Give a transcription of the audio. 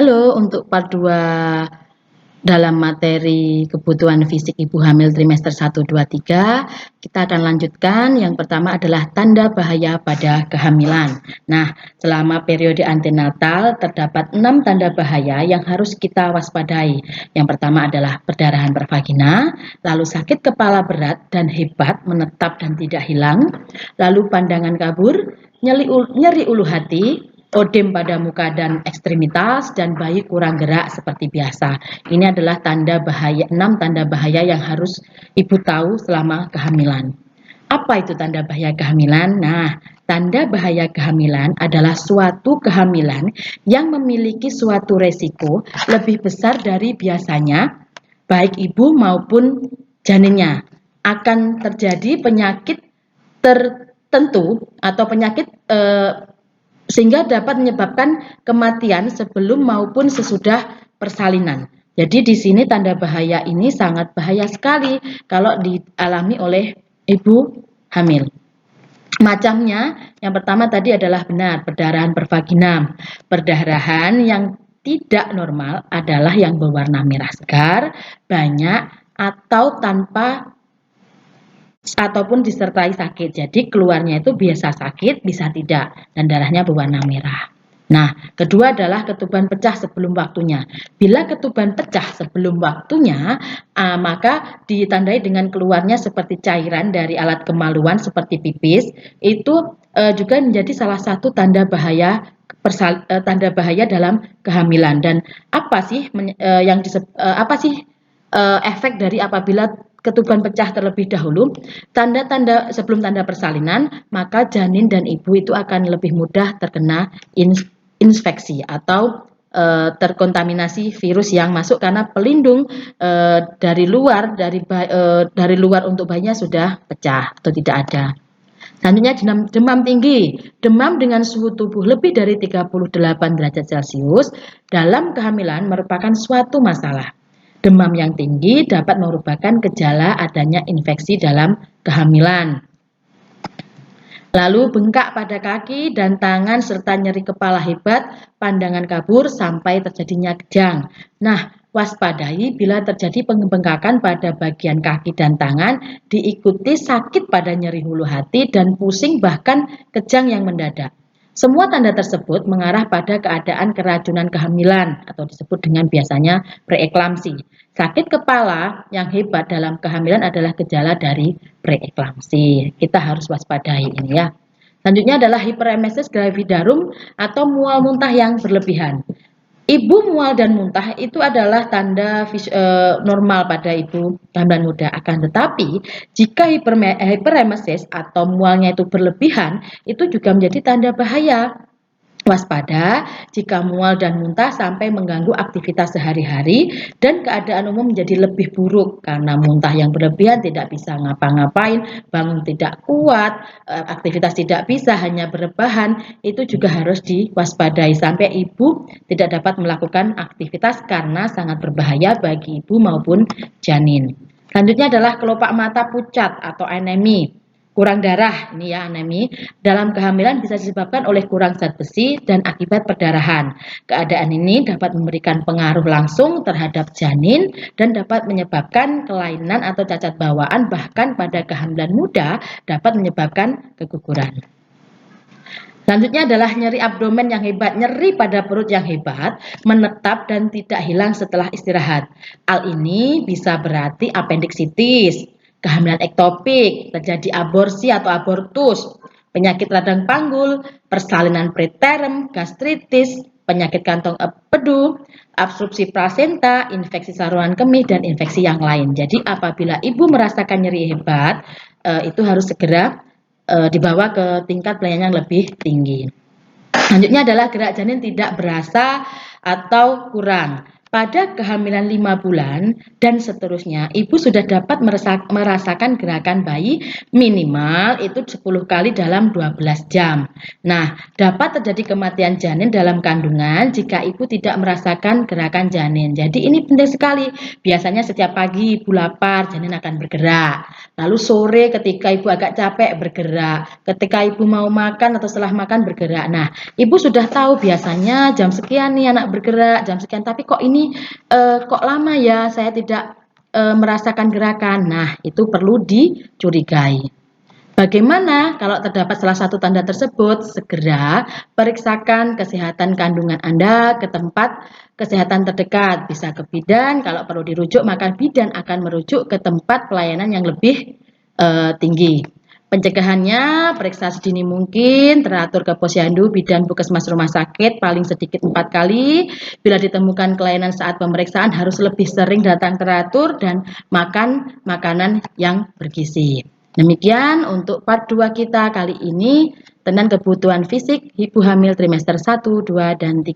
Halo, untuk part 2 dalam materi kebutuhan fisik ibu hamil trimester 1, 2, 3, kita akan lanjutkan. Yang pertama adalah tanda bahaya pada kehamilan. Nah, selama periode antenatal terdapat 6 tanda bahaya yang harus kita waspadai. Yang pertama adalah perdarahan pervagina, lalu sakit kepala berat dan hebat menetap dan tidak hilang, lalu pandangan kabur, nyeri ulu hati, odem pada muka dan ekstremitas, dan bayi kurang gerak seperti biasa. Ini adalah tanda bahaya, 6 tanda bahaya yang harus ibu tahu selama kehamilan. Apa itu tanda bahaya kehamilan? Nah, tanda bahaya kehamilan adalah suatu kehamilan yang memiliki suatu resiko lebih besar dari biasanya, baik ibu maupun janinnya. Akan terjadi penyakit tertentu atau penyakit sehingga dapat menyebabkan kematian sebelum maupun sesudah persalinan. Jadi di sini tanda bahaya ini sangat bahaya sekali kalau dialami oleh ibu hamil. Macamnya, yang pertama tadi adalah benar, perdarahan pervagina. Perdarahan yang tidak normal adalah yang berwarna merah segar, banyak, atau tanpa ataupun disertai sakit. Jadi keluarnya itu biasa sakit, bisa tidak, dan darahnya berwarna merah. Nah, kedua adalah ketuban pecah sebelum waktunya. Bila ketuban pecah sebelum waktunya, maka ditandai dengan keluarnya seperti cairan dari alat kemaluan seperti pipis. Itu juga menjadi salah satu tanda bahaya dalam kehamilan. Dan apa sih efek dari apabila ketuban pecah terlebih dahulu? Tanda-tanda sebelum tanda persalinan, maka janin dan ibu itu akan lebih mudah terkena infeksi atau terkontaminasi virus yang masuk karena pelindung dari luar untuk bayinya sudah pecah atau tidak ada. Selanjutnya demam tinggi. Demam dengan suhu tubuh lebih dari 38 derajat Celcius dalam kehamilan merupakan suatu masalah. Demam yang tinggi dapat merupakan gejala adanya infeksi dalam kehamilan. Lalu bengkak pada kaki dan tangan serta nyeri kepala hebat, pandangan kabur sampai terjadinya kejang. Nah, waspadai bila terjadi pembengkakan pada bagian kaki dan tangan diikuti sakit pada nyeri hulu hati dan pusing bahkan kejang yang mendadak. Semua tanda tersebut mengarah pada keadaan keracunan kehamilan atau disebut dengan biasanya preeklamsi. Sakit kepala yang hebat dalam kehamilan adalah gejala dari preeklamsi. Kita harus waspadai ini ya. Selanjutnya adalah hiperemesis gravidarum atau mual muntah yang berlebihan. Ibu mual dan muntah itu adalah tanda normal pada ibu kehamilan muda. Akan tetapi jika hiperemesis atau mualnya itu berlebihan, itu juga menjadi tanda bahaya. Waspada jika mual dan muntah sampai mengganggu aktivitas sehari-hari dan keadaan umum menjadi lebih buruk karena muntah yang berlebihan, tidak bisa ngapa-ngapain, bangun tidak kuat, aktivitas tidak bisa, hanya berrebahan. Itu juga harus diwaspadai sampai ibu tidak dapat melakukan aktivitas karena sangat berbahaya bagi ibu maupun janin. Selanjutnya adalah kelopak mata pucat atau anemi. Kurang darah, ini ya anemi, dalam kehamilan bisa disebabkan oleh kurang zat besi dan akibat perdarahan. Keadaan ini dapat memberikan pengaruh langsung terhadap janin dan dapat menyebabkan kelainan atau cacat bawaan, bahkan pada kehamilan muda dapat menyebabkan keguguran. Selanjutnya adalah nyeri abdomen yang hebat, nyeri pada perut yang hebat, menetap dan tidak hilang setelah istirahat. Hal ini bisa berarti apendiksitis, kehamilan ektopik, terjadi aborsi atau abortus, penyakit radang panggul, persalinan preterm, gastritis, penyakit kantong empedu, absorpsi plasenta, infeksi saluran kemih, dan infeksi yang lain. Jadi apabila ibu merasakan nyeri hebat, itu harus segera dibawa ke tingkat pelayanan yang lebih tinggi. Selanjutnya adalah gerak janin tidak berasa atau kurang. Pada kehamilan 5 bulan dan seterusnya, ibu sudah dapat merasakan gerakan bayi minimal itu 10 kali dalam 12 jam. Nah, dapat terjadi kematian janin dalam kandungan jika ibu tidak merasakan gerakan janin. Jadi ini penting sekali. Biasanya setiap pagi ibu lapar, janin akan bergerak. Lalu sore ketika ibu agak capek bergerak. Ketika ibu mau makan atau setelah makan bergerak. Nah, ibu sudah tahu biasanya jam sekian nih anak bergerak, jam sekian. Tapi kok ini kok lama ya saya tidak merasakan gerakan. Nah, itu perlu dicurigai. Bagaimana kalau terdapat salah satu tanda tersebut? Segera periksakan kesehatan kandungan Anda ke tempat kesehatan terdekat. Bisa ke bidan, kalau perlu dirujuk maka bidan akan merujuk ke tempat pelayanan yang lebih tinggi. Pencegahannya, periksa sedini mungkin, teratur ke posyandu, bidan, puskesmas, rumah sakit, paling sedikit 4 kali. Bila ditemukan kelainan saat pemeriksaan, harus lebih sering datang teratur dan makan makanan yang bergizi. Demikian untuk part 2 kita kali ini tentang kebutuhan fisik ibu hamil trimester 1, 2, dan 3.